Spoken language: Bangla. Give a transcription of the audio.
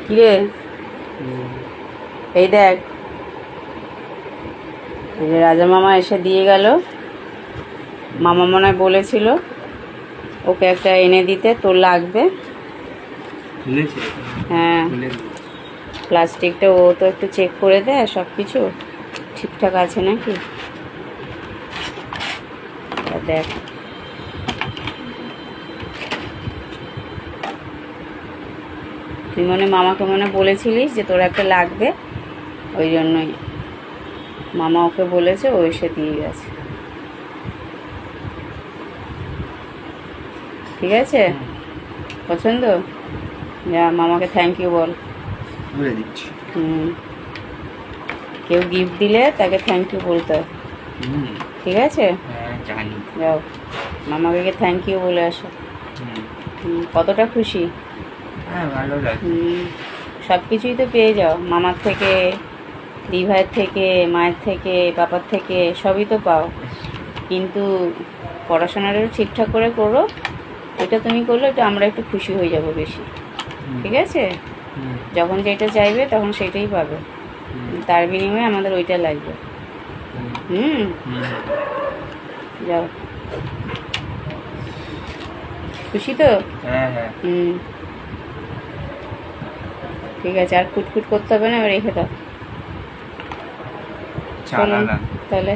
কিরে, এই দেখ, এই যে রাজা মামা এসে দিয়ে গেল। মামা মনে হয় বলেছিল ওকে একটা এনে দিতে, তোর লাগবে। হ্যাঁ, প্লাস্টিকটা ও তো একটু চেক করে দেয় সব কিছু ঠিকঠাক আছে নাকি। দেখ, তুই মামাকে বলেছিলিস যে তোর একটা লাগবে, ওই জন্যই মামা ওকে বলেছে, ও এসে দিয়ে গেছে। ঠিক আছে, পছন্দ? যা মামাকে থ্যাংক ইউ বল। বলে দিচ্ছি। কেউ গিফট দিলে তাকে থ্যাংক ইউ বলতে হয়। ঠিক আছে, জানি। যাও মামাকে থ্যাংক ইউ বলে আসো। কতটা খুশি? হ্যাঁ, ভালো লাগে। সব কিছুই তো পেয়ে যাও, মামার থেকে, দিভাইয়ের থেকে, মায়ের থেকে, বাবার থেকে, সবই তো পাও। কিন্তু পড়াশোনাটাও ঠিকঠাক করে করো, এটা তুমি করলে এটা আমরা একটু খুশি হয়ে যাব বেশি। ঠিক আছে, যখন যেটা চাইবে তখন সেটাই পাবে, তার বিনিময়ে আমাদের ওইটা লাগবে। যাও, খুশি তো? হ্যাঁ হ্যাঁ। ঠিক আছে, আর খুটখুট করতে হবে না, রেখে দাও। চালা না তাহলে